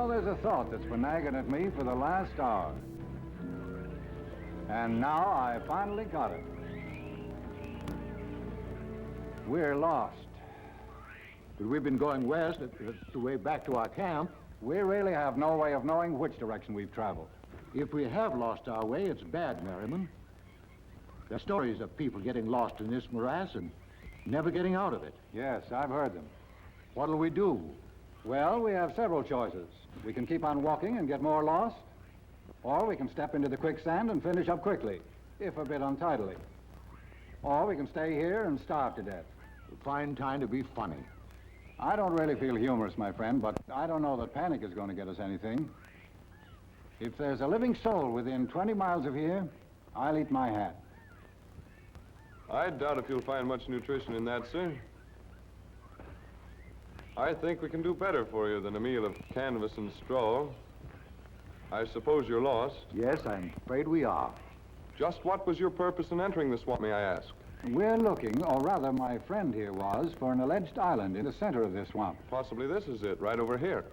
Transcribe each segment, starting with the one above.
Oh, there's a thought that's been nagging at me for the last hour. And now I finally got it. We're lost. But we've been going west. It's the way back to our camp. We really have no way of knowing which direction we've traveled. If we have lost our way, it's bad, Merriman. There are stories of people getting lost in this morass and never getting out of it. Yes, I've heard them. What'll we do? Well, we have several choices. We can keep on walking and get more lost, or we can step into the quicksand and finish up quickly, if a bit untidily. Or we can stay here and starve to death. We'll find time to be funny. I don't really feel humorous, my friend, but I don't know that panic is going to get us anything. If there's a living soul within 20 miles of here, I'll eat my hat. I doubt if you'll find much nutrition in that, sir. I think we can do better for you than a meal of canvas and straw. I suppose you're lost. Yes, I'm afraid we are. Just what was your purpose in entering the swamp, may I ask? We're looking, or rather my friend here was, for an alleged island in the center of this swamp. Possibly this is it, right over here.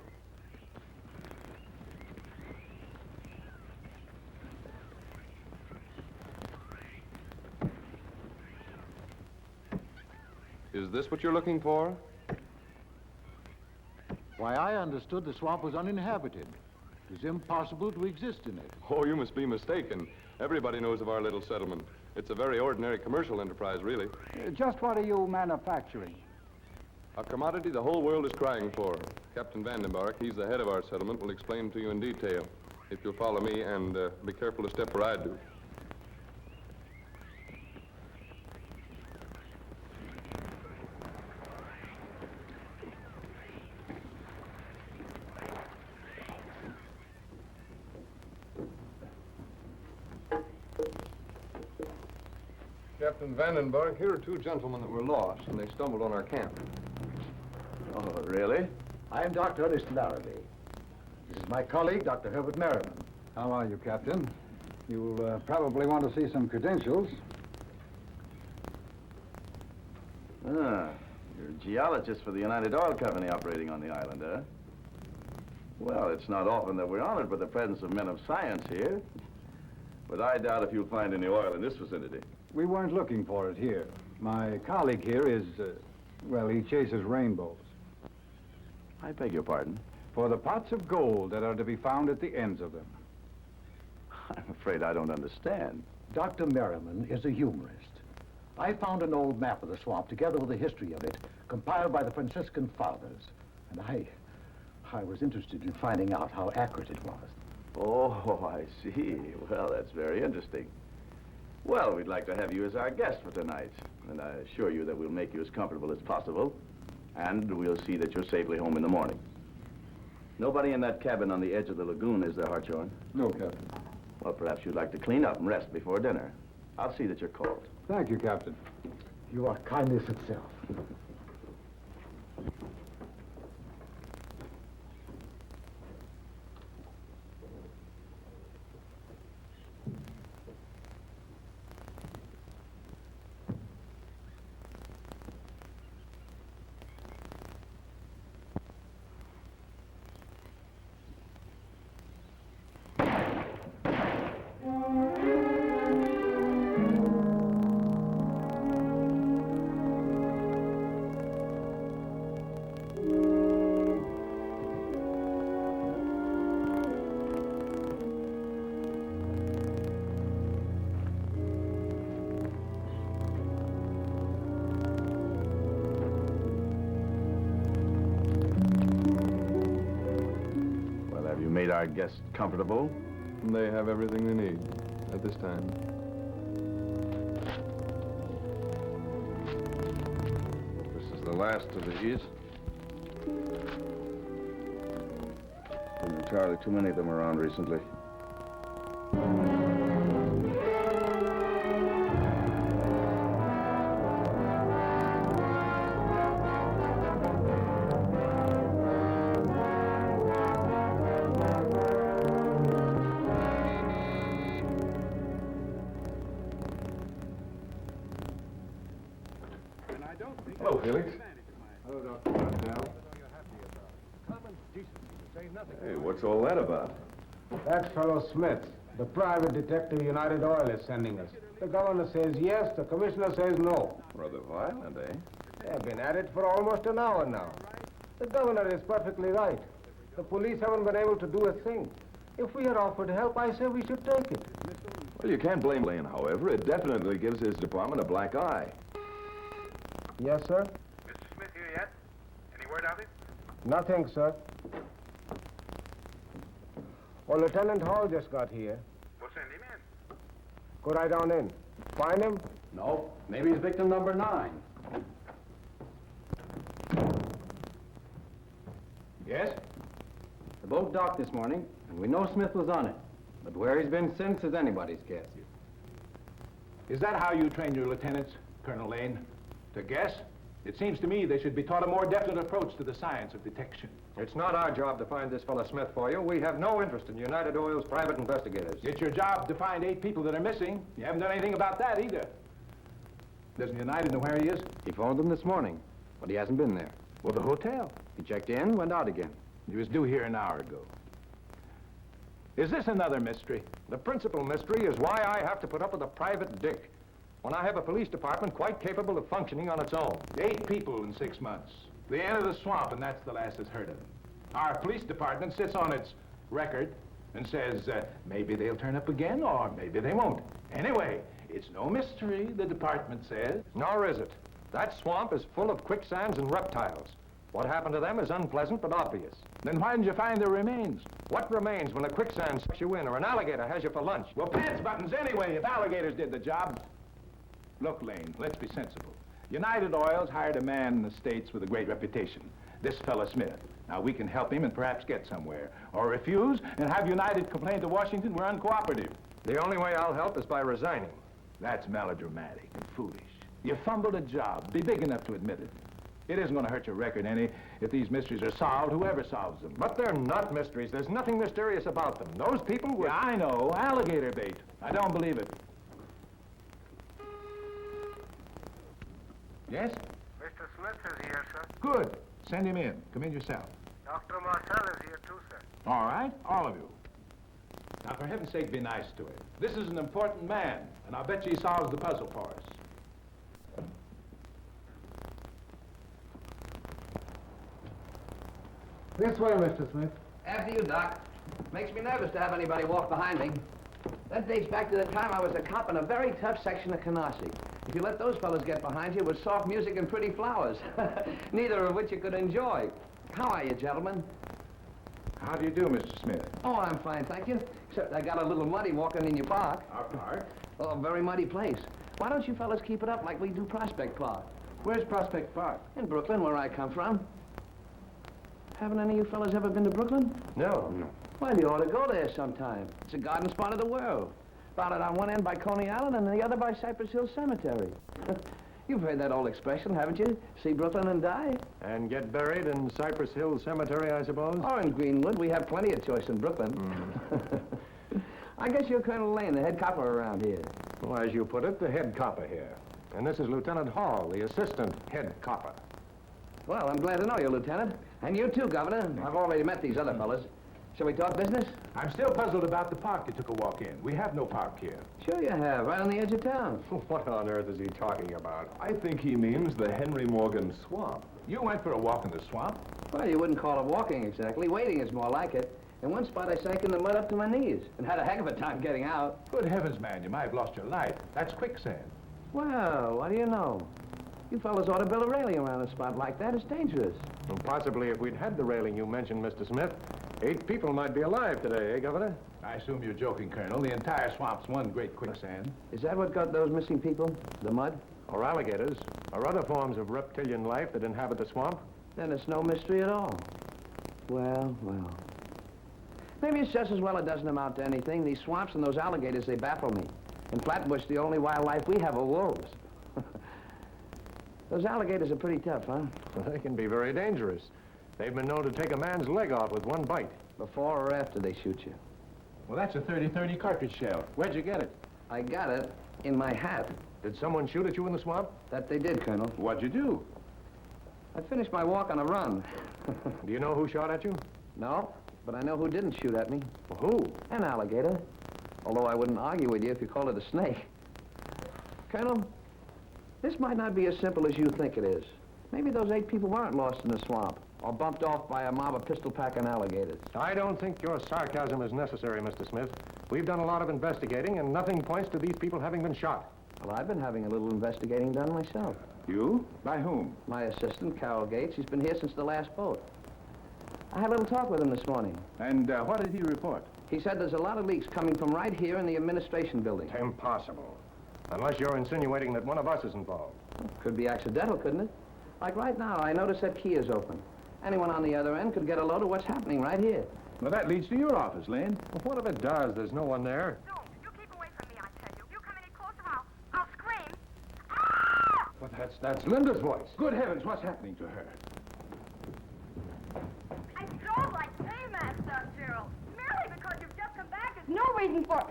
Is this what you're looking for? Why, I understood the swamp was uninhabited. It was impossible to exist in it. Oh, you must be mistaken. Everybody knows of our little settlement. It's a very ordinary commercial enterprise, really. Just what are you manufacturing? A commodity the whole world is crying for. Captain Vandenberg, he's the head of our settlement, will explain to you in detail. If you'll follow me and be careful to step where I do. Captain Vandenberg, here are two gentlemen that were lost, and they stumbled on our camp. Oh, really? I'm Dr. Ernest Larrabee. This is my colleague, Dr. Herbert Merriman. How are you, Captain? You'll probably want to see some credentials. Ah, you're a geologist for the United Oil Company operating on the island, huh? Well, it's not often that we're honored with the presence of men of science here. But I doubt if you'll find any oil in this vicinity. We weren't looking for it here. My colleague here is, well, he chases rainbows. I beg your pardon? For the pots of gold that are to be found at the ends of them. I'm afraid I don't understand. Dr. Merriman is a humorist. I found an old map of the swamp together with a history of it, compiled by the Franciscan fathers. And I was interested in finding out how accurate it was. Oh, I see. Well, that's very interesting. Well, we'd like to have you as our guest for tonight. And I assure you that we'll make you as comfortable as possible. And we'll see that you're safely home in the morning. Nobody in that cabin on the edge of the lagoon, is there, Hartshorn? No, Captain. Well, perhaps you'd like to clean up and rest before dinner. I'll see that you're called. Thank you, Captain. You are kindness itself. Made our guests comfortable? They have everything they need at this time. This is the last of these. There's entirely too many of them around recently. Hello, Felix. Hello, Dr. Daral. Hey, What's all that about? That fellow Smith, the private detective United Oil is sending us. The governor says yes, the commissioner says no. Rather violent, eh? They've been at it for almost an hour now. The governor is perfectly right. The police haven't been able to do a thing. If we had offered help, I say we should take it. Well, you can't blame Lane, however. It definitely gives his department a black eye. Yes, sir? Mr. Smith here yet? Any word of him? Nothing, sir. Well, Lieutenant Hall just got here. We'll send him in. Go right on in. Find him? No, maybe he's victim number 9. Yes? The boat docked this morning, and we know Smith was on it. But where he's been since is anybody's guess. Is that how you train your lieutenants, Colonel Lane? To guess? It seems to me they should be taught a more definite approach to the science of detection. It's not our job to find this fellow Smith for you. We have no interest in United Oil's private investigators. It's your job to find 8 people that are missing. You haven't done anything about that either. Doesn't United know where he is? He phoned them this morning, but he hasn't been there. Well, the hotel. He checked in, went out again. He was due here an hour ago. Is this another mystery? The principal mystery is why I have to put up with a private dick when I have a police department quite capable of functioning on its own. 8 people in 6 months. The end of the swamp, and that's the last that's heard of them. Our police department sits on its record and says, maybe they'll turn up again, or maybe they won't. Anyway, it's no mystery, the department says. Nor is it. That swamp is full of quicksands and reptiles. What happened to them is unpleasant but obvious. Then why didn't you find their remains? What remains when a quicksand sucks you in or an alligator has you for lunch? Well, pants buttons anyway, if alligators did the job. Look, Lane, let's be sensible. United Oil's hired a man in the States with a great reputation, this fella Smith. Now, we can help him and perhaps get somewhere. Or refuse and have United complain to Washington we're uncooperative. The only way I'll help is by resigning. That's melodramatic and foolish. You fumbled a job. Be big enough to admit it. It isn't going to hurt your record any if these mysteries are solved, whoever solves them. But they're not mysteries. There's nothing mysterious about them. Those people were... Yeah, I know. Alligator bait. I don't believe it. Yes? Mr. Smith is here, sir. Good. Send him in. Come in yourself. Dr. Marcel is here, too, sir. All right, all of you. Now, for heaven's sake, be nice to him. This is an important man, and I'll bet you he solves the puzzle for us. This way, Mr. Smith. After you, Doc. Makes me nervous to have anybody walk behind me. That dates back to the time I was a cop in a very tough section of Canarsie. If you let those fellas get behind you with soft music and pretty flowers, neither of which you could enjoy. How are you, gentlemen? How do you do, Mr. Smith? Oh, I'm fine, thank you. Except I got a little muddy walking in your park. Our park? Oh, a very muddy place. Why don't you fellas keep it up like we do Prospect Park? Where's Prospect Park? In Brooklyn, where I come from. Haven't any of you fellas ever been to Brooklyn? No. Well, you ought to go there sometime. It's a garden spot of the world. Founded on one end by Coney Island and the other by Cypress Hill Cemetery. You've heard that old expression, haven't you? See Brooklyn and die? And get buried in Cypress Hill Cemetery, I suppose? Or in Greenwood. We have plenty of choice in Brooklyn. I guess you're Colonel Lane, the head copper around here. Well, as you put it, the head copper here. And this is Lieutenant Hall, the assistant head copper. Well, I'm glad to know you, Lieutenant. And you too, Governor. I've already met these other fellas. Shall we talk business? I'm still puzzled about the park you took a walk in. We have no park here. Sure you have, right on the edge of town. What on earth is he talking about? I think he means the Henry Morgan Swamp. You went for a walk in the swamp? Well, you wouldn't call it walking exactly. Wading is more like it. In one spot, I sank in the mud up to my knees and had a heck of a time getting out. Good heavens, man, you might have lost your life. That's quicksand. Well, what do you know? You fellas ought to build a railing around a spot like that. It's dangerous. Well, possibly if we'd had the railing you mentioned, Mr. Smith, 8 people might be alive today, eh, Governor? I assume you're joking, Colonel. The entire swamp's one great quicksand. Is that what got those missing people? The mud? Or alligators, or other forms of reptilian life that inhabit the swamp? Then it's no mystery at all. Well, well. Maybe it's just as well it doesn't amount to anything. These swamps and those alligators, they baffle me. In Flatbush, the only wildlife we have are wolves. Those alligators are pretty tough, huh? Well, they can be very dangerous. They've been known to take a man's leg off with one bite. Before or after they shoot you? Well, that's a 30-30 cartridge shell. Where'd you get it? I got it in my hat. Did someone shoot at you in the swamp? That they did, Colonel. What'd you do? I finished my walk on a run. Do you know who shot at you? No? but I know who didn't shoot at me. Who? An alligator. Although I wouldn't argue with you if you called it a snake. Colonel, this might not be as simple as you think it is. Maybe those 8 people weren't lost in the swamp or bumped off by a mob of pistol-packing alligators. I don't think your sarcasm is necessary, Mr. Smith. We've done a lot of investigating, and nothing points to these people having been shot. Well, I've been having a little investigating done myself. You? By whom? My assistant, Carol Gates, he's been here since the last boat. I had a little talk with him this morning. And what did he report? He said there's a lot of leaks coming from right here in the administration building. Impossible. Unless you're insinuating that one of us is involved. Could be accidental, couldn't it? Like right now, I notice that key is open. Anyone on the other end could get a load of what's happening right here. Well, that leads to your office, Lane. Well, what if it does? There's no one there. No, you keep away from me, I tell you. You come any closer, I'll scream. Ah! Well, that's Linda's voice. Good heavens, what's happening to her? I drove like paymaster, Gerald. Merely because you've just come back. There's no reason for...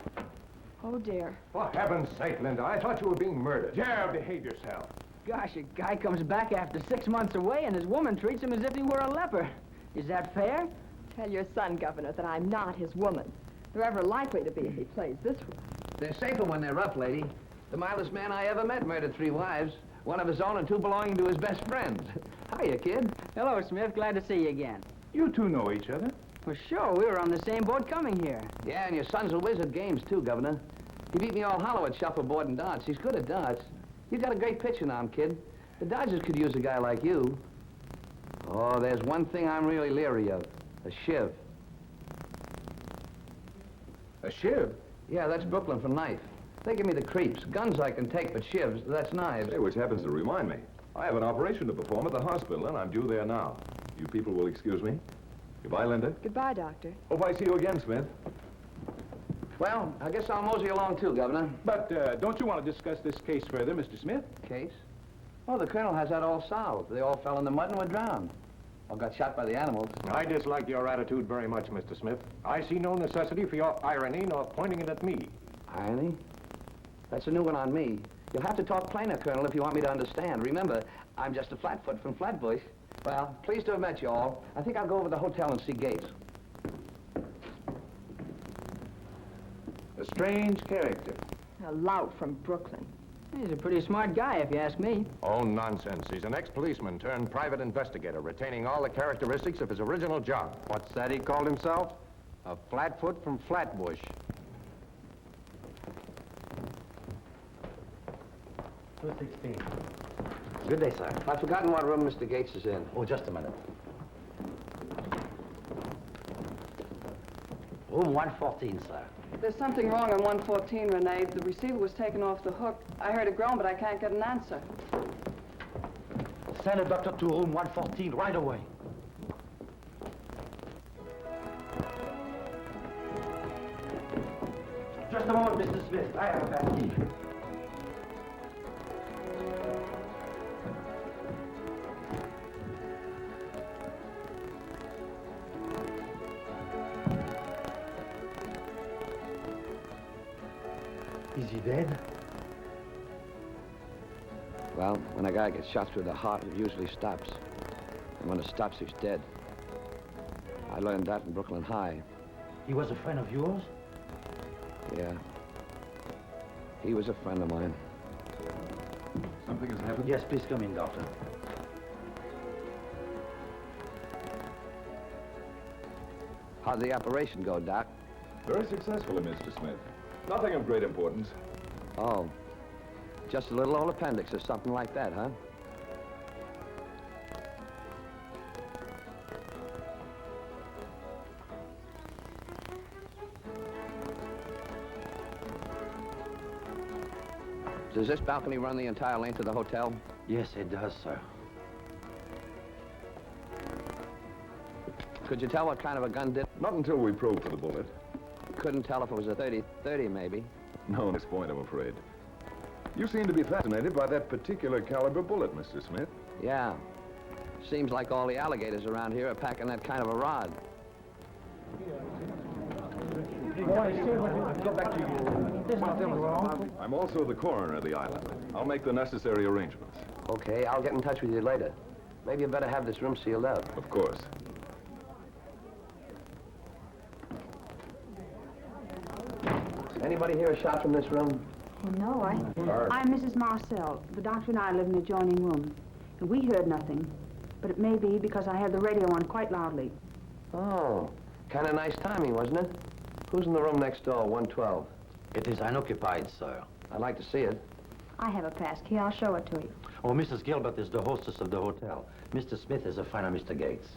Oh, dear. For heaven's sake, Linda, I thought you were being murdered. Yeah, behave yourself. Gosh, a guy comes back after 6 months away and his woman treats him as if he were a leper. Is that fair? Tell your son, Governor, that I'm not his woman. They're ever likely to be if he plays this way. They're safer when they're rough, lady. The mildest man I ever met murdered 3 wives. One of his own and 2 belonging to his best friends. Hiya, kid. Hello, Smith. Glad to see you again. You two know each other? Well, sure. We were on the same boat coming here. Yeah, and your son's a whiz at games, too, Governor. He beat me all hollow at shuffleboard and darts. He's good at darts. You've got a great pitching arm, kid. The Dodgers could use a guy like you. Oh, there's one thing I'm really leery of. A shiv. A shiv? Yeah, that's Brooklyn for knife. They give me the creeps. Guns I can take, but shivs, that's knives. Hey, which happens to remind me. I have an operation to perform at the hospital, and I'm due there now. You people will excuse me. Goodbye, Linda. Goodbye, Doctor. Hope I see you again, Smith. Well, I guess I'll mosey along too, Governor. But don't you want to discuss this case further, Mr. Smith? Case? Oh, the Colonel has that all solved. They all fell in the mud and were drowned. Or got shot by the animals. I dislike your attitude very much, Mr. Smith. I see no necessity for your irony nor pointing it at me. Irony? That's a new one on me. You'll have to talk plainer, Colonel, if you want me to understand. Remember, I'm just a flatfoot from Flatbush. Well, pleased to have met you all. I think I'll go over to the hotel and see Gates. A strange character. A lout from Brooklyn. He's a pretty smart guy, if you ask me. Oh, nonsense. He's an ex-policeman turned private investigator, retaining all the characteristics of his original job. What's that he called himself? A flatfoot from Flatbush. Good day, sir. I've forgotten what room Mr. Gates is in. Oh, just a minute. Room 114, sir. There's something wrong on 114, Renee. The receiver was taken off the hook. I heard a groan, but I can't get an answer. Send a doctor to room 114 right away. Just a moment, Mr. Smith. I have a bad key. Is he dead? Well, when a guy gets shot through the heart, it usually stops. And when it stops, he's dead. I learned that in Brooklyn High. He was a friend of yours? Yeah. He was a friend of mine. Something has happened? Yes, please come in, Doctor. How'd the operation go, Doc? Very successfully, Mr. Smith. Nothing of great importance. Oh. Just a little old appendix or something like that, huh? Does this balcony run the entire length of the hotel? Yes, it does, sir. Could you tell what kind of a gun did? Not until we probe for the bullet. Couldn't tell if it was a 30-30, maybe. No, at this point, I'm afraid. You seem to be fascinated by that particular caliber bullet, Mr. Smith. Yeah. Seems like all the alligators around here are packing that kind of a rod. I'm also the coroner of the island. I'll make the necessary arrangements. Okay, I'll get in touch with you later. Maybe you better have this room sealed up. Of course. Anybody hear a shot from this room? Oh, no, I'm Mrs. Marcel. The doctor and I live in the adjoining room. And we heard nothing. But it may be because I had the radio on quite loudly. Oh, kind of nice timing, wasn't it? Who's in the room next door, 112? It is unoccupied, sir. I'd like to see it. I have a pass key. I'll show it to you. Oh, Mrs. Gilbert is the hostess of the hotel. Mr. Smith is a friend of Mr. Gates.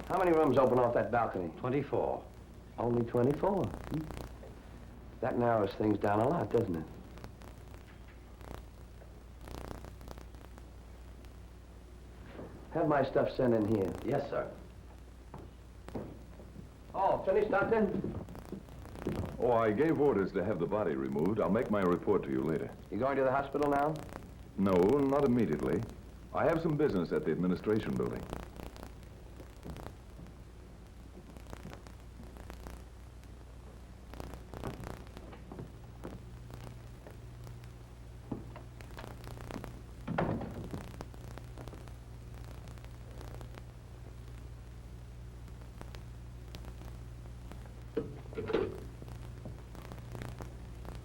How many rooms open off that balcony? 24. Only 24? That narrows things down a lot, doesn't it? Have my stuff sent in here. Yes, sir. Oh, finished, Doctor? Oh, I gave orders to have the body removed. I'll make my report to you later. You going to the hospital now? No, not immediately. I have some business at the administration building.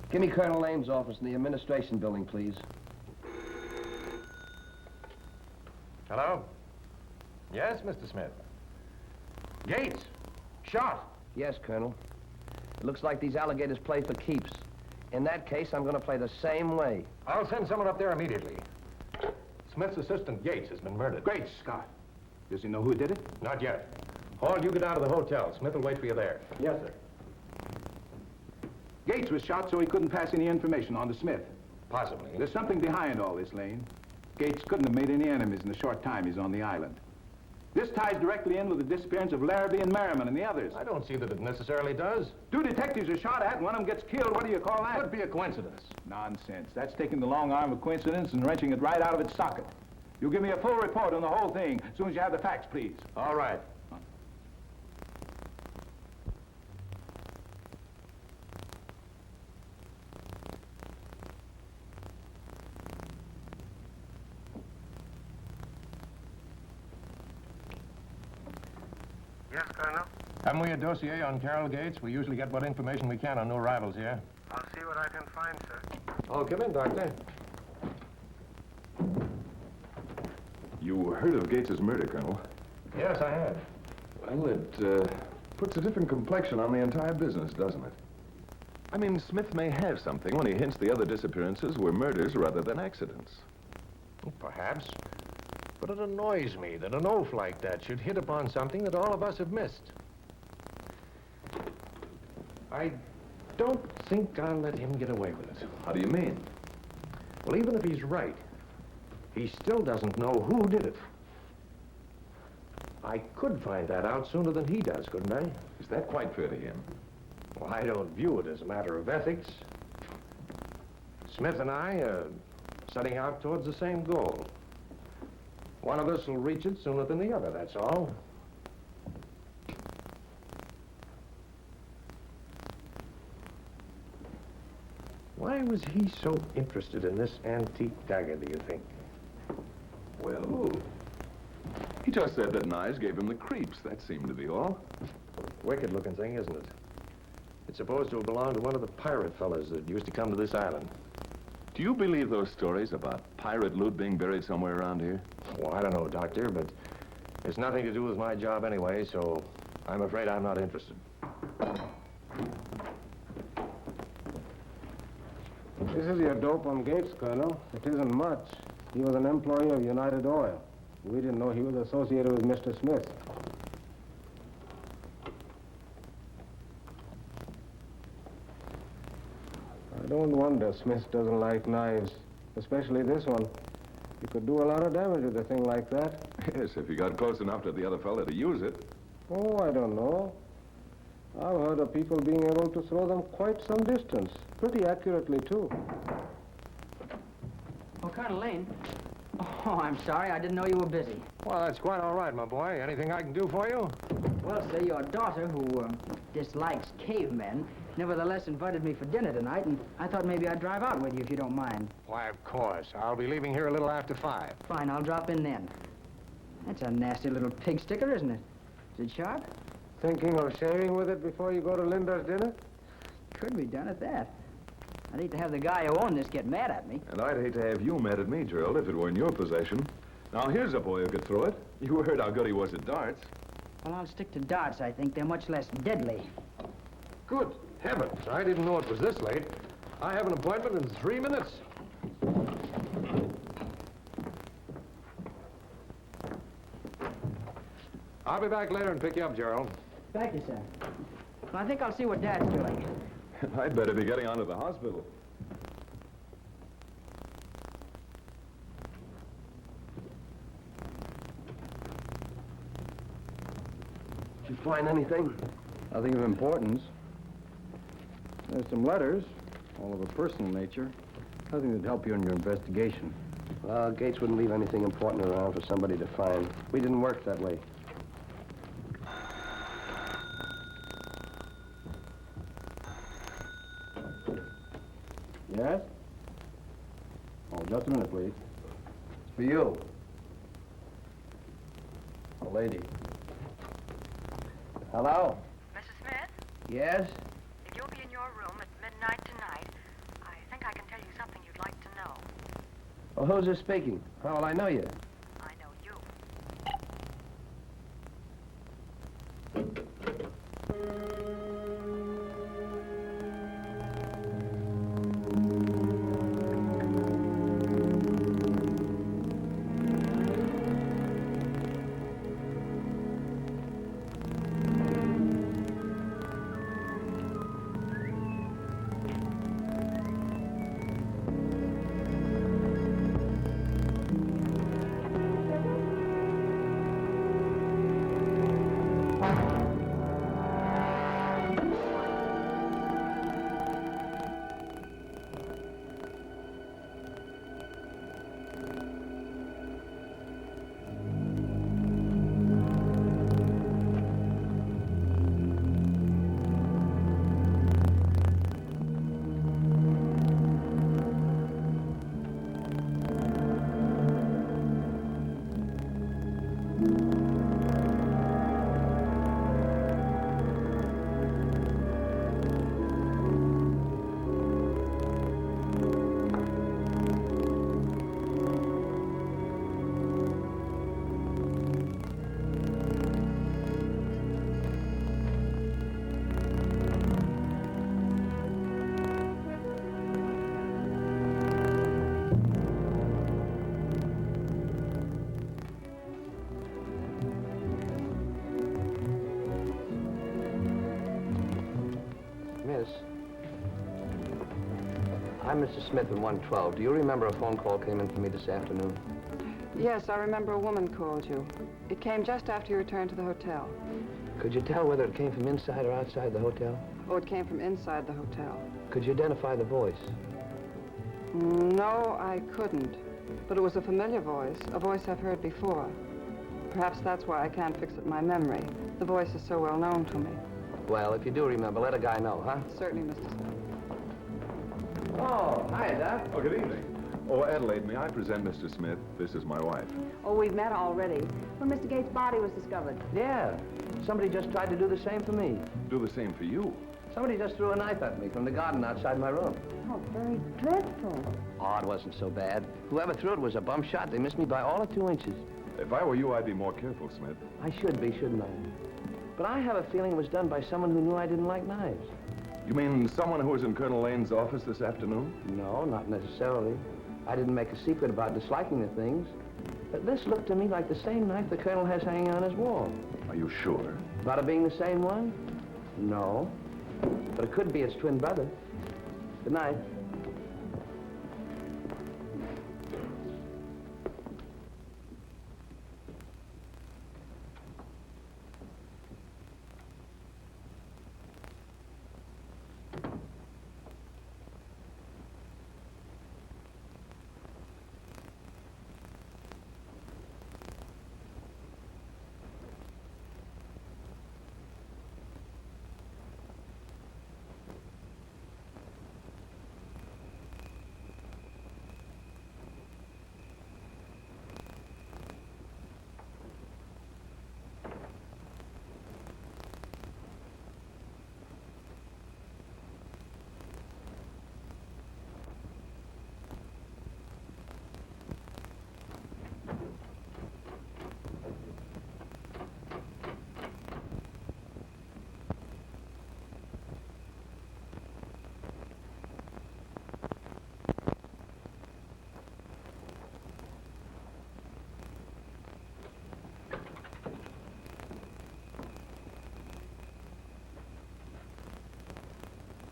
Give me Colonel Lane's office in the administration building, please. Hello? Yes, Mr. Smith. Gates, shot. Yes, Colonel. It looks like these alligators play for keeps. In that case, I'm going to play the same way. I'll send someone up there immediately. Smith's assistant, Gates, has been murdered. Great Scott. Does he know who did it? Not yet. Hall, you get down to the hotel. Smith will wait for you there. Yes, sir. Gates was shot so he couldn't pass any information on to Smith. Possibly. There's something behind all this, Lane. Gates couldn't have made any enemies in the short time he's on the island. This ties directly in with the disappearance of Larrabee and Merriman and the others. I don't see that it necessarily does. Two detectives are shot at and one of them gets killed. What do you call that? Could be a coincidence. Nonsense. That's taking the long arm of coincidence and wrenching it right out of its socket. You'll give me a full report on the whole thing as soon as you have the facts, please. All right. Yes, Colonel? Haven't we a dossier on Carol Gates? We usually get what information we can on new arrivals here. I'll see what I can find, sir. Oh, come in, Doctor. You heard of Gates's murder, Colonel? Yes, I have. Well, it puts a different complexion on the entire business, doesn't it? I mean, Smith may have something when he hints the other disappearances were murders rather than accidents. Perhaps. But it annoys me that an oaf like that should hit upon something that all of us have missed. I don't think I'll let him get away with it. How do you mean? Well, even if he's right, he still doesn't know who did it. I could find that out sooner than he does, couldn't I? Is that quite fair to him? Well, I don't view it as a matter of ethics. Smith and I are setting out towards the same goal. One of us will reach it sooner than the other, that's all. Why was he so interested in this antique dagger, do you think? Well, he just said that knives gave him the creeps. That seemed to be all. Wicked-looking thing, isn't it? It's supposed to have belonged to one of the pirate fellas that used to come to this island. Do you believe those stories about pirate loot being buried somewhere around here? Well, I don't know, Doctor, but it's nothing to do with my job anyway, so I'm afraid I'm not interested. This is your dope on Gates, Colonel. It isn't much. He was an employee of United Oil. We didn't know he was associated with Mr. Smith. I don't wonder Smith doesn't like knives, especially this one. You could do a lot of damage with a thing like that. Yes, if you got close enough to the other fella to use it. Oh, I don't know. I've heard heard of people being able to throw them quite some distance, pretty accurately, too. Oh, Colonel Lane. Oh, I'm sorry. I didn't know you were busy. Well, that's quite all right, my boy. Anything I can do for you? Well, sir, your daughter, who dislikes cavemen, nevertheless invited me for dinner tonight, and I thought maybe I'd drive out with you if you don't mind. Why, of course. I'll be leaving here a little after 5. Fine, I'll drop in then. That's a nasty little pig sticker, isn't it? Is it sharp? Thinking of shaving with it before you go to Linda's dinner? Could be done at that. I'd hate to have the guy who owned this get mad at me. And I'd hate to have you mad at me, Gerald, if it were in your possession. Now, here's a boy who could throw it. You heard how good he was at darts. Well, I'll stick to darts, I think. They're much less deadly. Good heavens. I didn't know it was this late. I have an appointment in 3 minutes. I'll be back later and pick you up, Gerald. Thank you, sir. Well, I think I'll see what Dad's doing. I'd better be getting on to the hospital. Did you find anything? Nothing of importance. There's some letters, all of a personal nature. Nothing that'd help you in your investigation. Well, Gates wouldn't leave anything important around for somebody to find. We didn't work that way. Yes? Oh, just a minute, please. It's for you. A lady. Hello? Mrs. Smith, Yes? if you'll be in your room at midnight tonight, I think I can tell you something you'd like to know. Well, who's this speaking? How will I know you? I know you. Miss, I'm Mr. Smith in 112. Do you remember a phone call came in for me this afternoon? Yes, I remember a woman called you. It came just after you returned to the hotel. Could you tell whether it came from inside or outside the hotel? Oh, it came from inside the hotel. Could you identify the voice? No, I couldn't. But it was a familiar voice, a voice I've heard before. Perhaps that's why I can't fix it in my memory. The voice is so well known to me. Well, if you do remember, let a guy know, huh? Certainly, Mr. Smith. Oh, hi, Doc. Oh, good evening. Oh, Adelaide, may I present Mr. Smith? This is my wife. Oh, we've met already. When Mr. Gates' body was discovered. Yeah. Somebody just tried to do the same for me. Do the same for you. Somebody just threw a knife at me from the garden outside my room. Oh, very dreadful. Oh, it wasn't so bad. Whoever threw it was a bum shot. They missed me by all of 2 inches. If I were you, I'd be more careful, Smith. I should be, shouldn't I? But I have a feeling it was done by someone who knew I didn't like knives. You mean someone who was in Colonel Lane's office this afternoon? No, not necessarily. I didn't make a secret about disliking the things. But this looked to me like the same knife the Colonel has hanging on his wall. Are you sure? About it being the same one? No. But it could be its twin brother. Good night.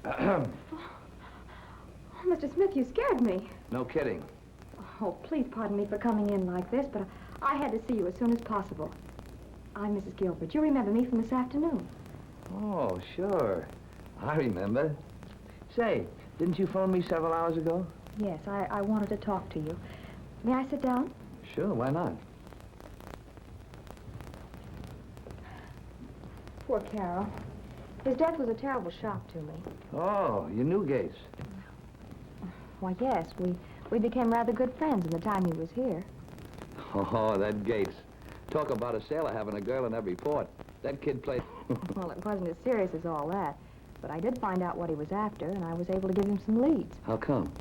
Oh, Mr. Smith, you scared me. No kidding. Oh, please pardon me for coming in like this, but I had to see you as soon as possible. I'm Mrs. Gilbert. You remember me from this afternoon. Oh, sure. I remember. Say, didn't you phone me several hours ago? Yes, I wanted to talk to you. May I sit down? Sure, why not? Poor Carol. His death was a terrible shock to me. Oh, you knew Gates. Why, yes, we became rather good friends in the time he was here. Oh, that Gates. Talk about a sailor having a girl in every port. That kid played... Well, it wasn't as serious as all that, but I did find out what he was after, and I was able to give him some leads. How come?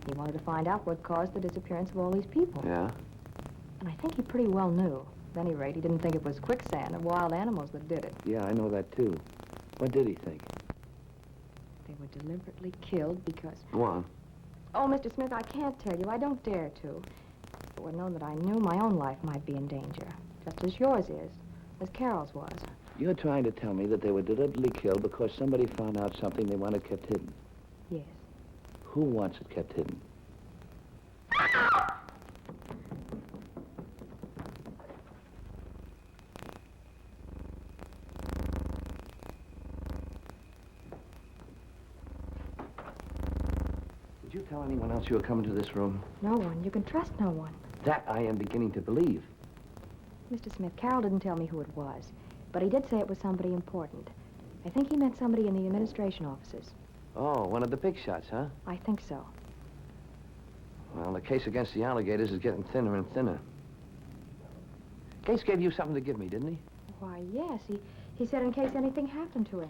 He wanted to find out what caused the disappearance of all these people. Yeah? And I think he pretty well knew. At any rate, he didn't think it was quicksand or wild animals that did it. Yeah, I know that, too. What did he think? They were deliberately killed because... Go on. Oh, Mr. Smith, I can't tell you. I don't dare to. If it were known that I knew, my own life might be in danger, just as yours is, as Carol's was. You're trying to tell me that they were deliberately killed because somebody found out something they wanted kept hidden? Yes. Who wants it kept hidden? Did you tell anyone else you were coming to this room? No one. You can trust no one. That I am beginning to believe. Mr. Smith, Carol didn't tell me who it was, but he did say it was somebody important. I think he meant somebody in the administration offices. Oh, one of the big shots, huh? I think so. Well, the case against the alligators is getting thinner and thinner. Gates gave you something to give me, didn't he? Why, yes. He said in case anything happened to him.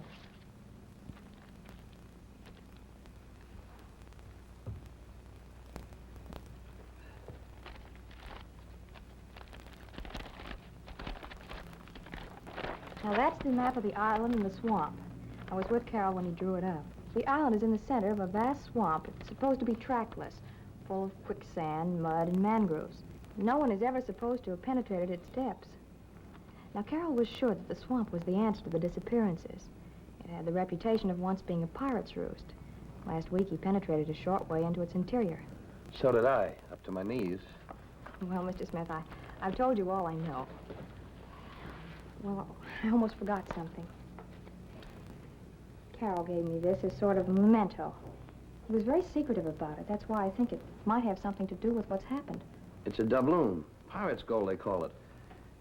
Now, that's the map of the island and the swamp. I was with Carol when he drew it up. The island is in the center of a vast swamp. It's supposed to be trackless, full of quicksand, mud, and mangroves. No one is ever supposed to have penetrated its depths. Now, Carol was sure that the swamp was the answer to the disappearances. It had the reputation of once being a pirate's roost. Last week, he penetrated a short way into its interior. So did I, up to my knees. Well, Mr. Smith, I've told you all I know. Well, I almost forgot something. Carol gave me this as sort of a memento. He was very secretive about it. That's why I think it might have something to do with what's happened. It's a doubloon. Pirate's gold, they call it.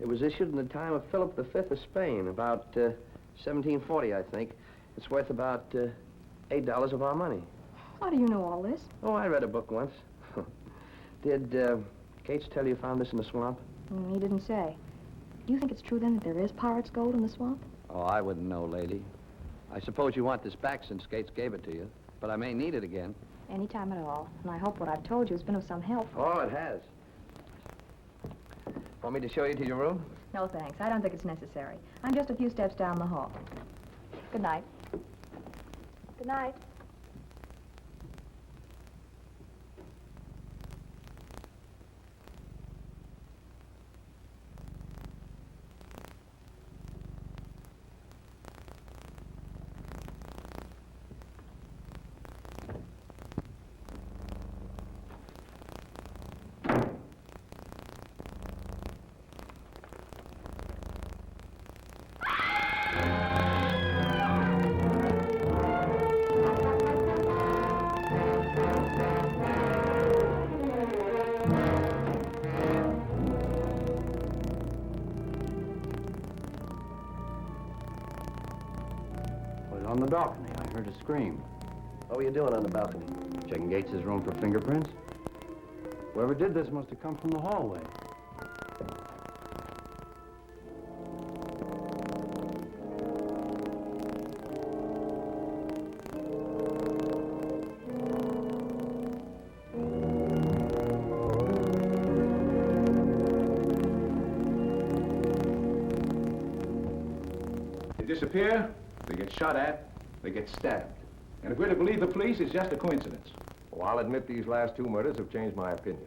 It was issued in the time of Philip V of Spain, about 1740, I think. It's worth about $8 of our money. How do you know all this? Oh, I read a book once. Did Gates tell you found this in the swamp? He didn't say. Do you think it's true, then, that there is pirate's gold in the swamp? Oh, I wouldn't know, lady. I suppose you want this back since Gates gave it to you, but I may need it again. Any time at all. And I hope what I've told you has been of some help. Oh, it has. Want me to show you to your room? No, thanks. I don't think it's necessary. I'm just a few steps down the hall. Good night. Good night. On the balcony, I heard a scream. What were you doing on the balcony? Checking Gates' room for fingerprints. Whoever did this must have come from the hallway. They disappear, they get shot at, they get stabbed. And if we're to believe the police, it's just a coincidence. Well, I'll admit these last two murders have changed my opinion.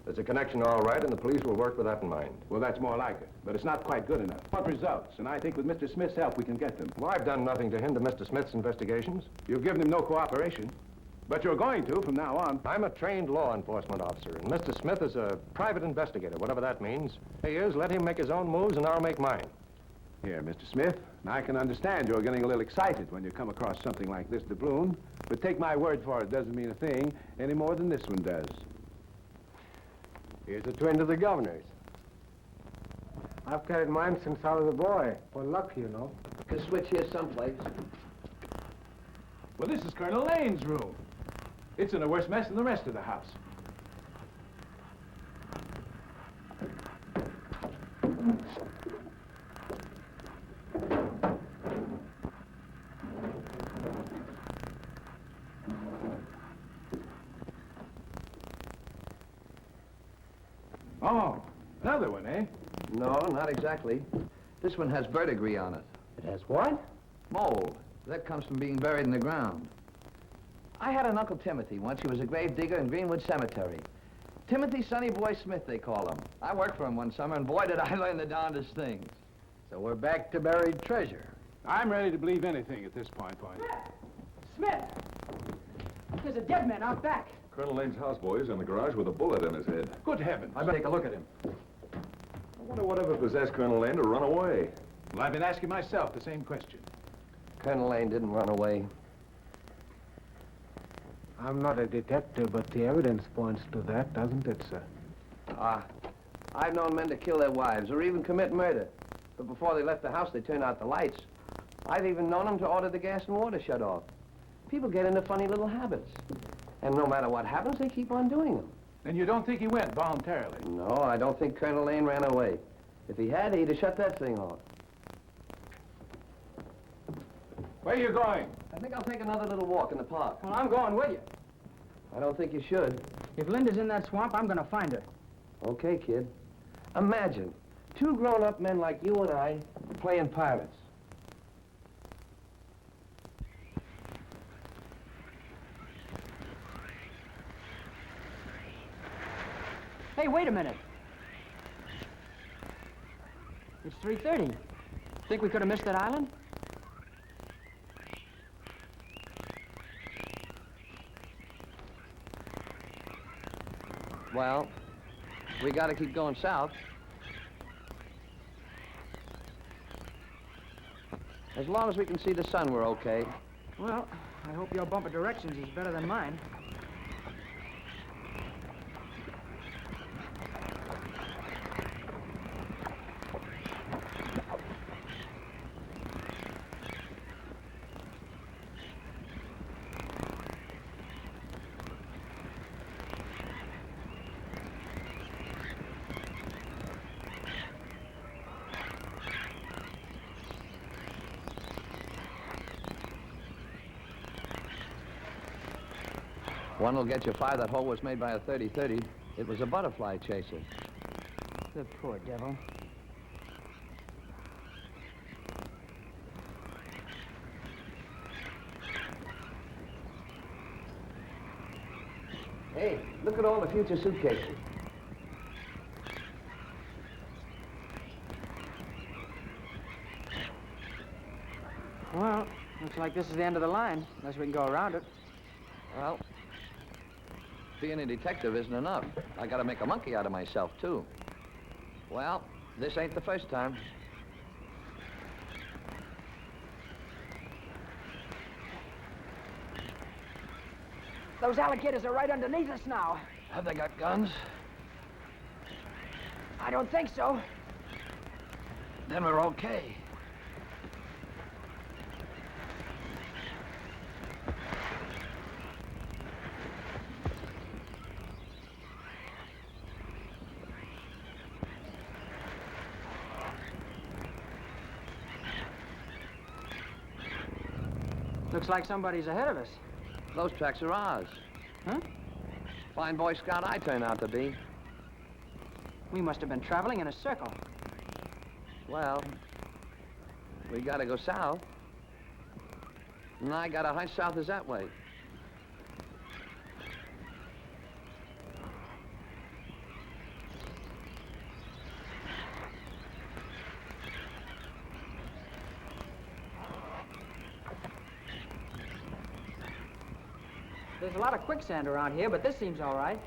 There's a connection all right, and the police will work with that in mind. Well, that's more like it, but it's not quite good enough. What results? And I think with Mr. Smith's help, we can get them. Well, I've done nothing to hinder Mr. Smith's investigations. You've given him no cooperation, but you're going to from now on. I'm a trained law enforcement officer, and Mr. Smith is a private investigator, whatever that means. He is, let him make his own moves, and I'll make mine. Here, Mr. Smith, I can understand you're getting a little excited when you come across something like this doubloon, but take my word for it, doesn't mean a thing any more than this one does. Here's a twin to the governor's. I've carried mine since I was a boy. For luck, you know. Can switch here someplace. Well, this is Colonel Lane's room. It's in a worse mess than the rest of the house. Oh, another one, eh? No, not exactly. This one has verdigris on it. It has what? Mold. That comes from being buried in the ground. I had an Uncle Timothy once. He was a grave digger in Greenwood Cemetery. Timothy Sonny Boy Smith, they call him. I worked for him one summer, and boy, did I learn the darndest things. So we're back to buried treasure. I'm ready to believe anything at this point. Smith! There's a dead man out back. Colonel Lane's houseboy is in the garage with a bullet in his head. Good heavens. I better take a look at him. I wonder whatever possessed Colonel Lane to run away. Well, I've been asking myself the same question. Colonel Lane didn't run away. I'm not a detective, but the evidence points to that, doesn't it, sir? I've known men to kill their wives or even commit murder. But before they left the house, they turned out the lights. I've even known them to order the gas and water shut off. People get into funny little habits. And no matter what happens, they keep on doing them. And you don't think he went voluntarily? No, I don't think Colonel Lane ran away. If he had, he'd have shut that thing off. Where are you going? I think I'll take another little walk in the park. Well, I'm going with you. I don't think you should. If Linda's in that swamp, I'm going to find her. Okay, kid. Imagine, two grown-up men like you and I playing pirates. Hey, wait a minute. It's 3:30. Think we could have missed that island? Well, we got to keep going south. As long as we can see the sun, we're okay. Well, I hope your bumper directions is better than mine. One will get you 5. That hole was made by a 30-30. It was a butterfly chaser. The poor devil. Hey, look at all the future suitcases. Well, looks like this is the end of the line, unless we can go around it. Well, being a detective isn't enough. I gotta make a monkey out of myself, too. Well, this ain't the first time. Those alligators are right underneath us now. Have they got guns? I don't think so. Then we're okay. Looks like somebody's ahead of us. Those tracks are ours. Huh? Fine Boy Scout I turn out to be. We must have been traveling in a circle. Well, we gotta go south. And I gotta hunch south is that way. There's a lot of quicksand around here, but this seems all right.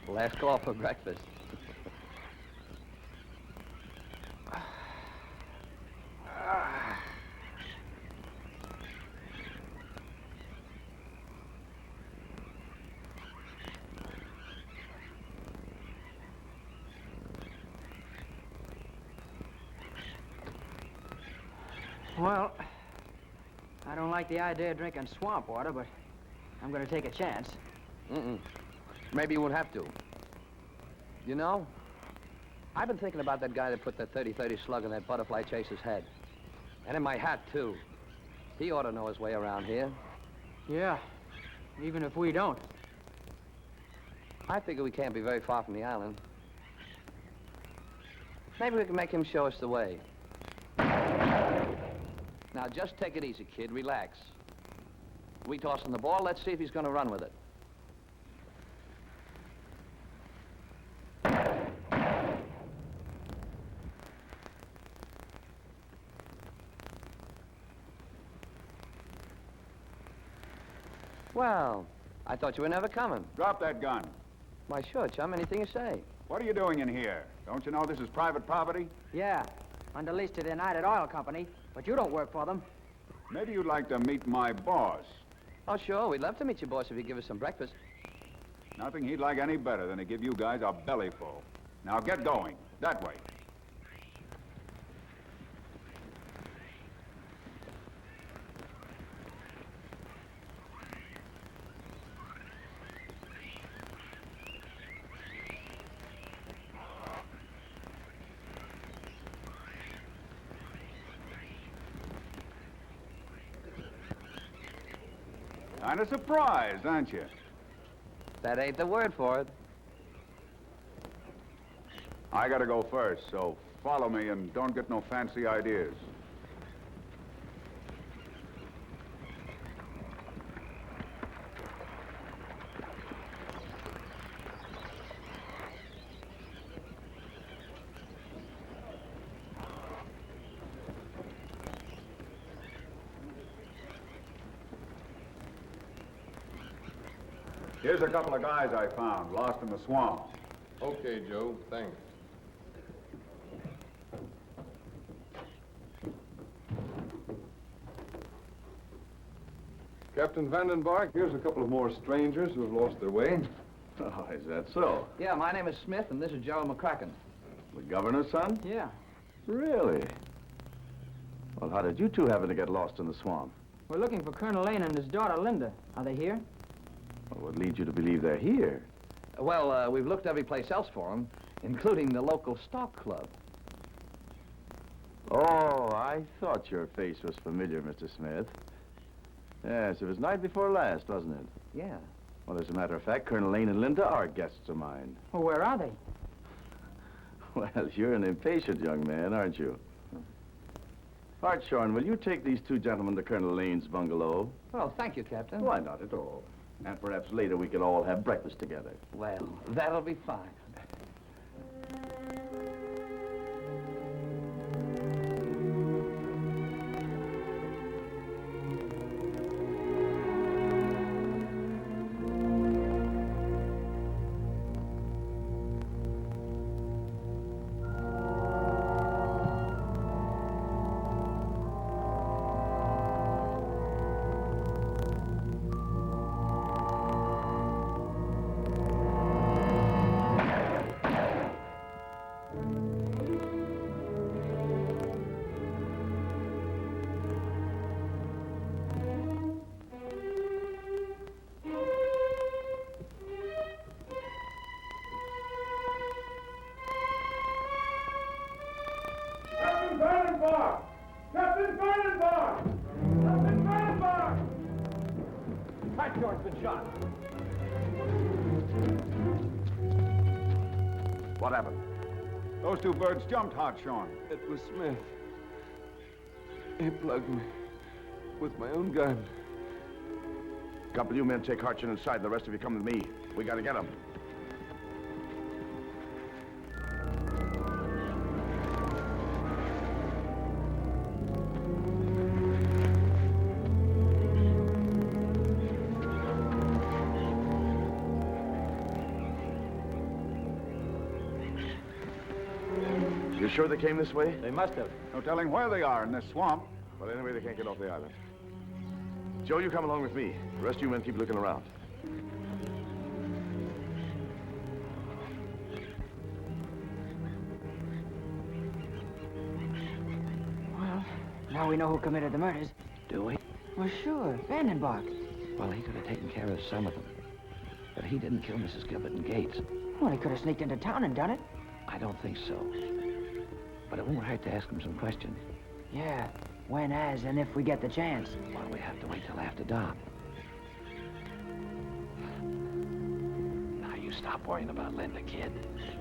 Last call for breakfast. Well, I don't like the idea of drinking swamp water, but I'm going to take a chance. Maybe you won't have to. You know, I've been thinking about that guy that put that 30-30 slug in that butterfly chaser's head. And in my hat, too. He ought to know his way around here. Yeah, even if we don't. I figure we can't be very far from the island. Maybe we can make him show us the way. Now, just take it easy, kid. Relax. We toss him the ball. Let's see if he's going to run with it. Well, I thought you were never coming. Drop that gun. Why, sure, chum. Anything you say. What are you doing in here? Don't you know this is private property? Yeah, under lease to the United Oil Company, but you don't work for them. Maybe you'd like to meet my boss. Oh, sure. We'd love to meet your boss if you give us some breakfast. Nothing he'd like any better than to give you guys a bellyful. Now get going. That way. Kind of surprised, aren't you? That ain't the word for it. I gotta go first, so follow me and don't get no fancy ideas. Here's a couple of guys I found, lost in the swamp. Okay, Joe, thanks. Captain Vandenberg, here's a couple of more strangers who have lost their way. Oh, is that so? Yeah, my name is Smith, and this is Gerald McCracken. The governor's son? Yeah. Really? Well, how did you two happen to get lost in the swamp? We're looking for Colonel Lane and his daughter, Linda. Are they here? Well, what leads you to believe they're here? Well, we've looked every place else for them, including the local stock club. Oh, I thought your face was familiar, Mr. Smith. Yes, it was night before last, wasn't it? Yeah. Well, as a matter of fact, Colonel Lane and Linda are guests of mine. Well, where are they? Well, you're an impatient young man, aren't you? Hartshorn, will you take these two gentlemen to Colonel Lane's bungalow? Well, thank you, Captain. Why not at all? And perhaps later we could all have breakfast together. Well, that'll be fine. Hartshorn's been shot. What happened? Those two birds jumped Hartshorn. It was Smith. He plugged me with my own gun. Couple of you men take Hudson inside. The rest of you come with me. We gotta get him. You sure they came this way? They must have. No telling where they are in this swamp. Well, anyway, they can't get off the island. Joe, you come along with me. The rest of you men keep looking around. Well, now we know who committed the murders. Do we? Well, sure. Vandenbach. Well, he could have taken care of some of them. But he didn't kill Mrs. Gilbert and Gates. Well, he could have sneaked into town and done it. I don't think so. But it won't hurt to ask him some questions. Yeah. When, as, and if we get the chance. Well, we have to wait till after dawn. Now, you stop worrying about Linda, kid.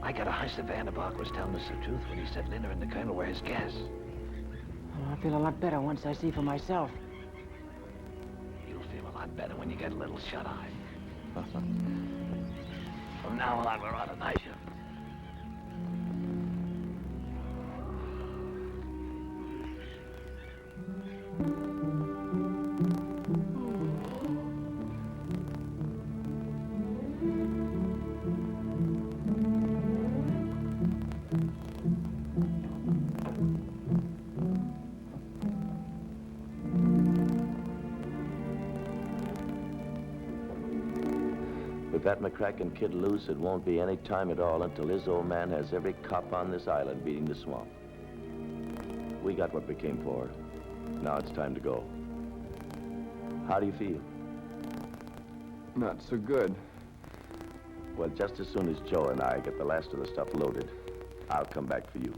I got a hunch that Vandenbach was telling us the truth when he said Linda and the Colonel were his guests. Well, I'll feel a lot better once I see for myself. You'll feel a lot better when you get a little shut-eye. From now on, we're on a night shift. With that McCracken kid loose, it won't be any time at all until his old man has every cop on this island beating the swamp. We got what we came for. Now it's time to go. How do you feel? Not so good. Well, just as soon as Joe and I get the last of the stuff loaded, I'll come back for you.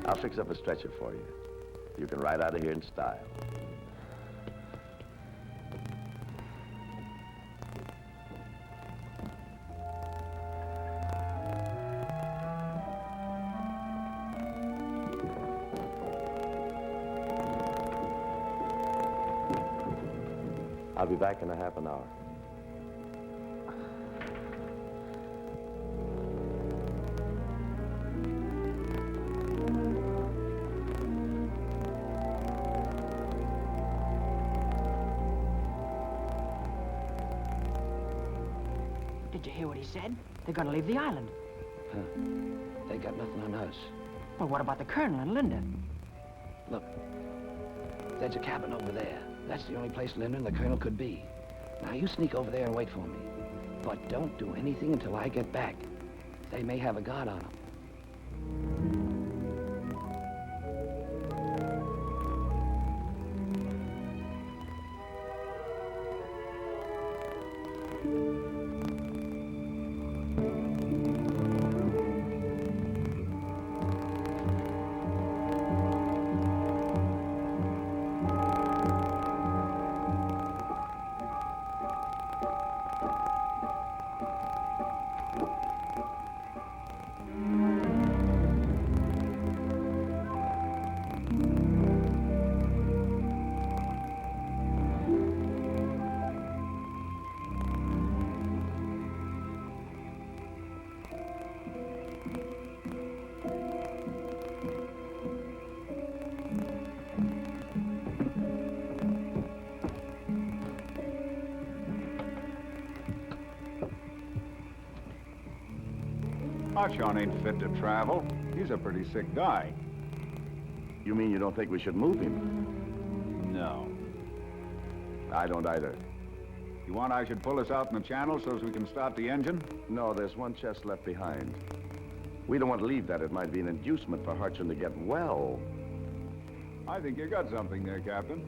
I'll fix up a stretcher for you. You can ride out of here in style. I'll be back in a half an hour. Did you hear what he said? They're gonna leave the island. Huh. They got nothing on us. Well, what about the Colonel and Linda? Look, there's a cabin over there. That's the only place Linda and the Colonel could be. Now, you sneak over there and wait for me. But don't do anything until I get back. They may have a guard on them. Hudson ain't fit to travel. He's a pretty sick guy. You mean you don't think we should move him? No. I don't either. You want I should pull us out in the channel so as we can start the engine? No, there's one chest left behind. We don't want to leave that. It might be an inducement for Hudson to get well. I think you got something there, Captain.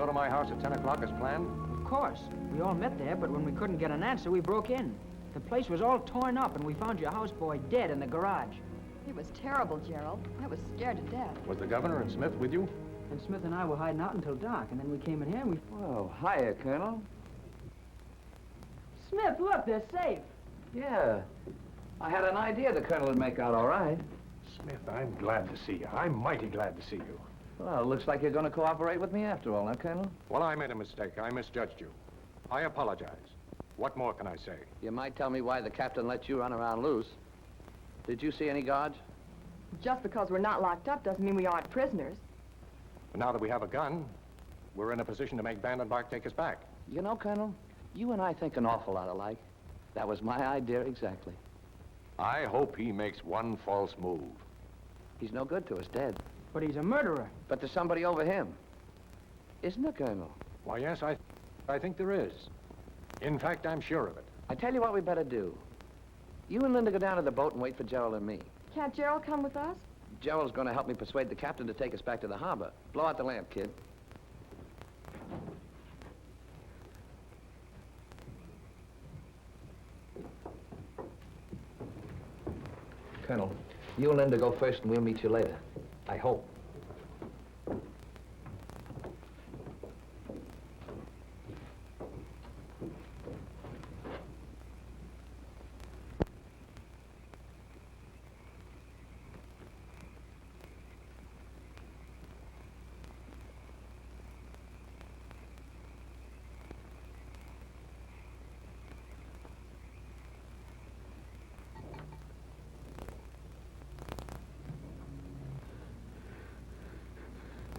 go to my house at 10 o'clock as planned? Of course. We all met there, but when we couldn't get an answer, we broke in. The place was all torn up, and we found your houseboy dead in the garage. It was terrible, Gerald. I was scared to death. Was the governor and Smith with you? And Smith and I were hiding out until dark, and then we came in here and we... Oh, hiya, Colonel. Smith, look, they're safe. Yeah. I had an idea the Colonel would make out all right. Smith, I'm glad to see you. I'm mighty glad to see you. Well, it looks like you're going to cooperate with me after all, huh, Colonel? Well, I made a mistake. I misjudged you. I apologize. What more can I say? You might tell me why the captain let you run around loose. Did you see any guards? Just because we're not locked up doesn't mean we aren't prisoners. But now that we have a gun, we're in a position to make Vandenberg take us back. You know, Colonel, you and I think an awful lot alike. That was my idea exactly. I hope he makes one false move. He's no good to us, dead. But he's a murderer. But there's somebody over him. Isn't there, Colonel? Why, yes, I think there is. In fact, I'm sure of it. I tell you what we better do. You and Linda go down to the boat and wait for Gerald and me. Can't Gerald come with us? Gerald's going to help me persuade the captain to take us back to the harbor. Blow out the lamp, kid. Colonel, you and Linda go first and we'll meet you later. I hope.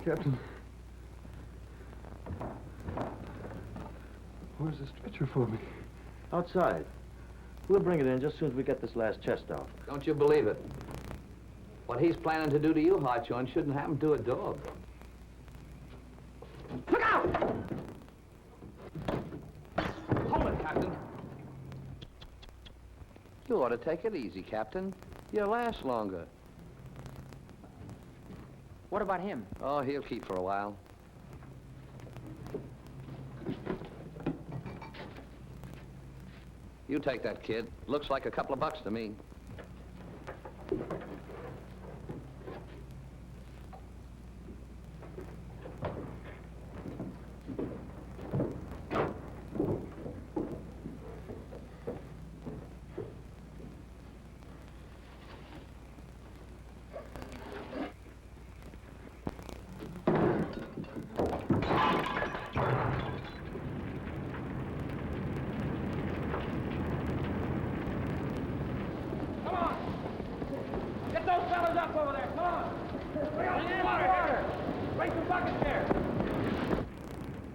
Captain. Where's the stretcher for me? Outside. We'll bring it in just as soon as we get this last chest off. Don't you believe it? What he's planning to do to you, Hartshorn, shouldn't happen to a dog. Look out! Hold it, Captain. You ought to take it easy, Captain. You'll last longer. What about him? Oh, he'll keep for a while. You take that, kid. Looks like a couple of bucks to me.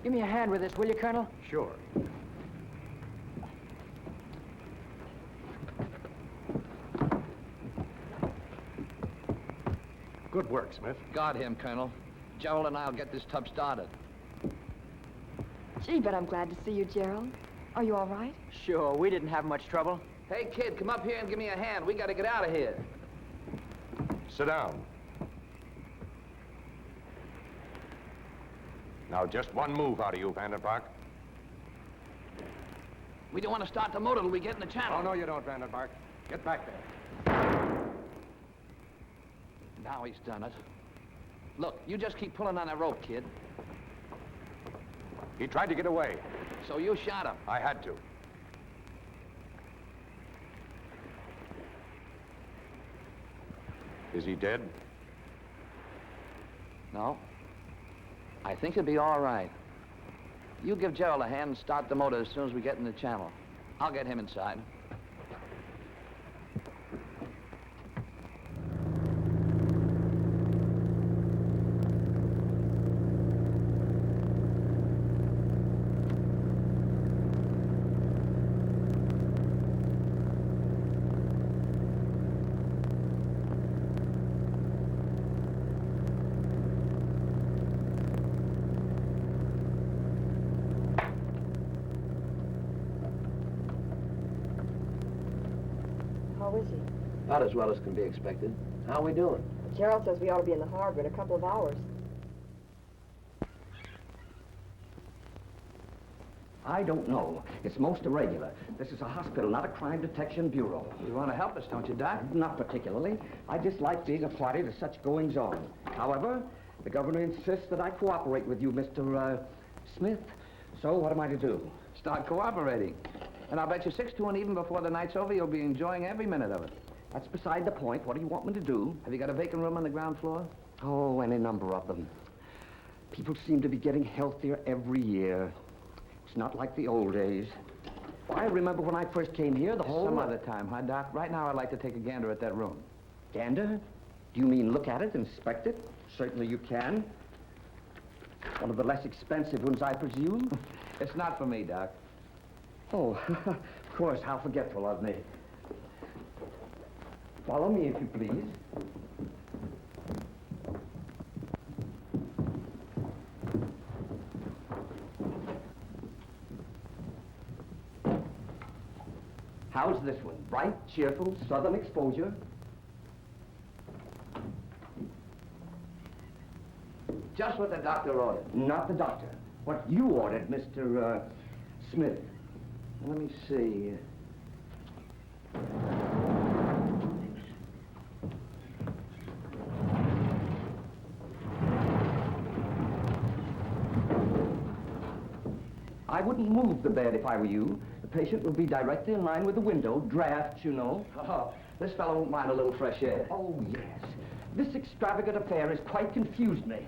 Give me a hand with this, will you, Colonel? Sure. Good work, Smith. Guard him, Colonel. Gerald and I'll get this tub started. Gee, but I'm glad to see you, Gerald. Are you all right? Sure, we didn't have much trouble. Hey, kid, come up here and give me a hand. We gotta get out of here. Sit down. Now, just one move out of you, Vandenberg. We don't want to start the motor till we get in the channel. Oh, no, you don't, Vandenberg. Get back there. Now he's done it. Look, you just keep pulling on that rope, kid. He tried to get away. So you shot him? I had to. Is he dead? No. I think he'll be all right. You give Gerald a hand and start the motor as soon as we get in the channel. I'll get him inside. How is he? About as well as can be expected. How are we doing? Gerald says we ought to be in the harbor in a couple of hours. I don't know. It's most irregular. This is a hospital, not a crime detection bureau. You want to help us, don't you, Doc? Not particularly. I dislike being a party to such goings-on. However, the governor insists that I cooperate with you, Mr. Smith. So what am I to do? Start cooperating. And I'll bet you 6 to 1 even before the night's over, you'll be enjoying every minute of it. That's beside the point. What do you want me to do? Have you got a vacant room on the ground floor? Oh, any number of them. People seem to be getting healthier every year. It's not like the old days. I remember when I first came here, the whole... Some other time, huh, Doc? Right now, I'd like to take a gander at that room. Gander? Do you mean look at it, inspect it? Certainly you can. One of the less expensive ones, I presume? It's not for me, Doc. Oh, of course, how forgetful of me. Follow me, if you please. How's this one? Bright, cheerful, southern exposure? Just what the doctor ordered. Not the doctor. What you ordered, Mr. Smith. Let me see. I wouldn't move the bed if I were you. The patient would be directly in line with the window. Drafts, you know. Oh, this fellow won't mind a little fresh air. Oh, yes. This extravagant affair has quite confused me.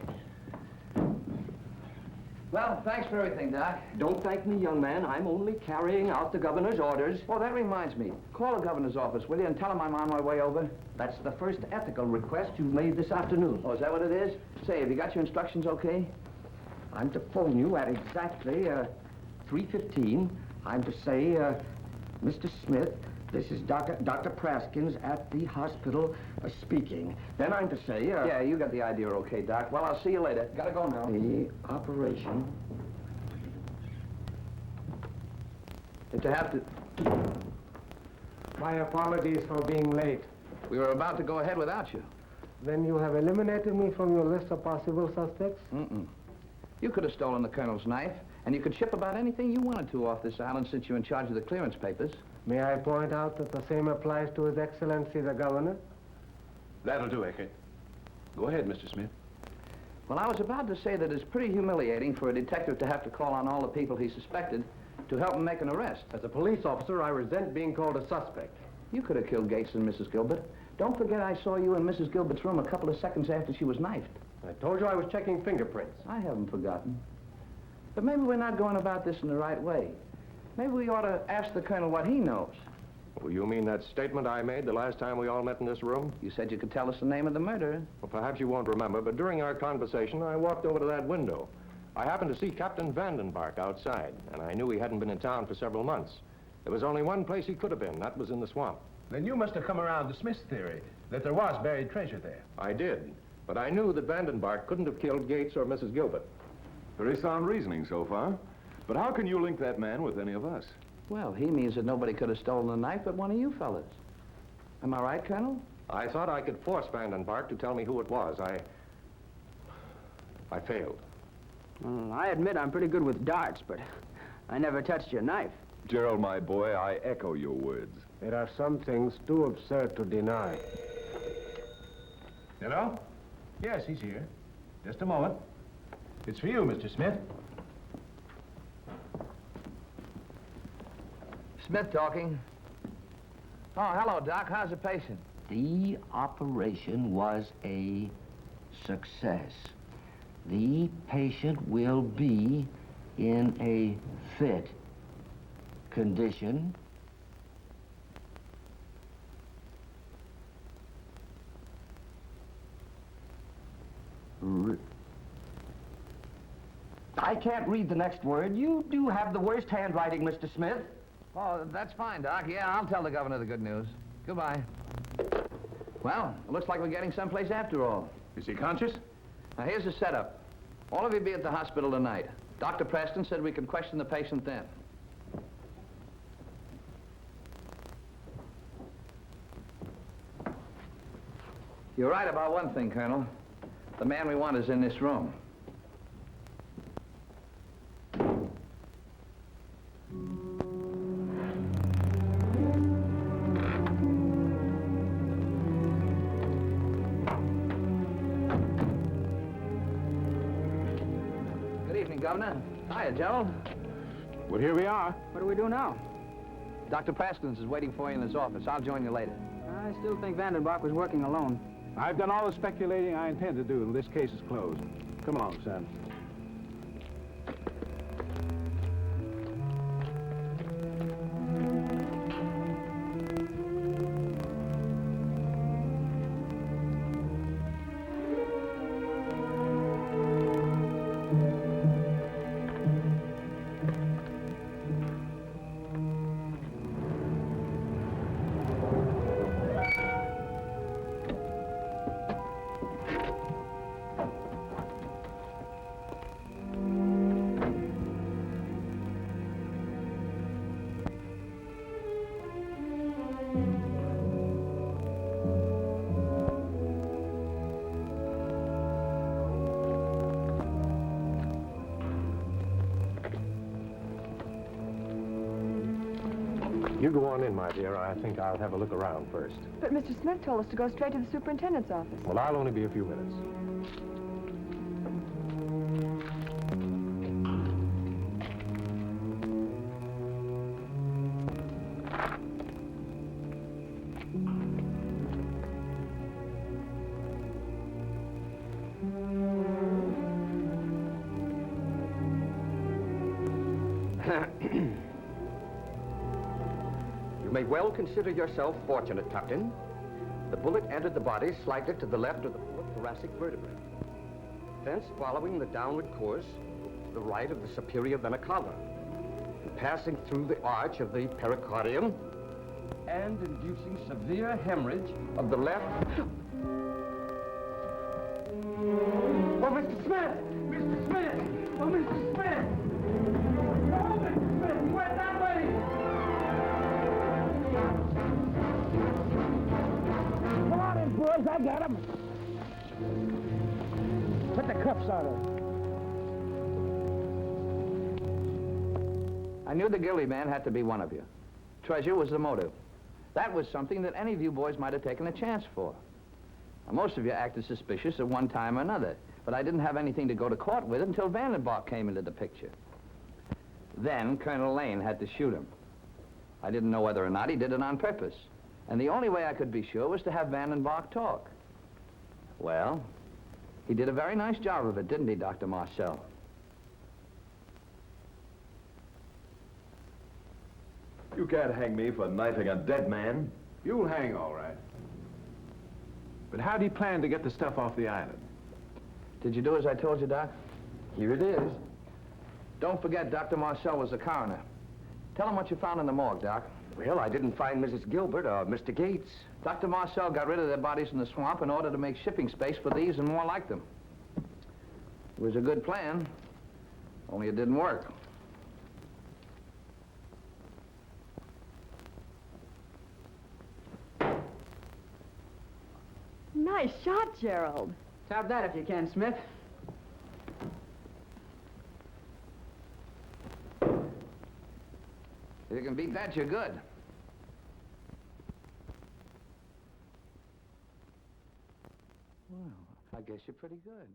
Well, thanks for everything, Doc. Don't thank me, young man. I'm only carrying out the governor's orders. Oh, that reminds me. Call the governor's office, will you, and tell him I'm on my way over? That's the first ethical request you've made this afternoon. Oh, is that what it is? Say, have you got your instructions okay? I'm to phone you at exactly 3:15. I'm to say, Mr. Smith, this is Dr. Praskins at the hospital speaking. Then I'm to say, Yeah, you got the idea okay, Doc. Well, I'll see you later. Gotta go now. The operation... To have to... My apologies for being late. We were about to go ahead without you. Then you have eliminated me from your list of possible suspects? Mm-mm. You could have stolen the colonel's knife, and you could ship about anything you wanted to off this island since you're in charge of the clearance papers. May I point out that the same applies to His Excellency the Governor? That'll do, Eckert. Go ahead, Mr. Smith. Well, I was about to say that it's pretty humiliating for a detective to have to call on all the people he suspected to help him make an arrest. As a police officer, I resent being called a suspect. You could have killed Gates and Mrs. Gilbert. Don't forget I saw you in Mrs. Gilbert's room a couple of seconds after she was knifed. I told you I was checking fingerprints. I haven't forgotten. But maybe we're not going about this in the right way. Maybe we ought to ask the colonel what he knows. Well, you mean that statement I made the last time we all met in this room? You said you could tell us the name of the murderer. Well, perhaps you won't remember, but during our conversation, I walked over to that window. I happened to see Captain Vandenberg outside, and I knew he hadn't been in town for several months. There was only one place he could have been. That was in the swamp. Then you must have come around to Smith's theory that there was buried treasure there. I did, but I knew that Vandenberg couldn't have killed Gates or Mrs. Gilbert. Very sound reasoning so far. But how can you link that man with any of us? Well, he means that nobody could have stolen the knife but one of you fellas. Am I right, Colonel? I thought I could force Vandenberg to tell me who it was. I failed. Well, I admit I'm pretty good with darts, but I never touched your knife. Gerald, my boy, I echo your words. There are some things too absurd to deny. Hello? Yes, he's here. Just a moment. It's for you, Mr. Smith. Smith talking. Oh, hello, Doc. How's the patient? The operation was a success. The patient will be in a fit condition. I can't read the next word. You do have the worst handwriting, Mr. Smith. Oh, that's fine, Doc. Yeah, I'll tell the governor the good news. Goodbye. Well, it looks like we're getting someplace after all. Is he conscious? Now, here's the setup. All of you be at the hospital tonight. Dr. Preston said we could question the patient then. You're right about one thing, Colonel. The man we want is in this room. Good evening, Governor. Hiya, General. Well, here we are. What do we do now? Dr. Praskins is waiting for you in his office. I'll join you later. I still think Vandenbach was working alone. I've done all the speculating I intend to do, and this case is closed. Come along, Sam. You go on in, my dear. I think I'll have a look around first. But Mr. Smith told us to go straight to the superintendent's office. Well, I'll only be a few minutes. You may well consider yourself fortunate, Captain. The bullet entered the body slightly to the left of the thoracic vertebrae. Thence, following the downward course, to the right of the superior vena cava, and passing through the arch of the pericardium, and inducing severe hemorrhage of the left. Oh, Mr. Smith! Mr. Smith! Oh, Mr. Smith! Oh, Mr. Smith! He went that way! Come on in, boys. I got him. Put the cuffs on him. I knew the guilty man had to be one of you. Treasure was the motive. That was something that any of you boys might have taken a chance for. Now, most of you acted suspicious at one time or another, but I didn't have anything to go to court with until Vandenbach came into the picture. Then Colonel Lane had to shoot him. I didn't know whether or not he did it on purpose, and the only way I could be sure was to have Vandenbach talk. Well, he did a very nice job of it, didn't he, Dr. Marcel? You can't hang me for knifing a dead man. You'll hang all right. But how do you plan to get the stuff off the island? Did you do as I told you, Doc? Here it is. Don't forget Dr. Marcel was the coroner. Tell him what you found in the morgue, Doc. Well, I didn't find Mrs. Gilbert or Mr. Gates. Dr. Marcel got rid of their bodies in the swamp in order to make shipping space for these and more like them. It was a good plan, only it didn't work. Nice shot, Gerald. Tap that if you can, Smith. If you can beat that, you're good. Well, I guess you're pretty good.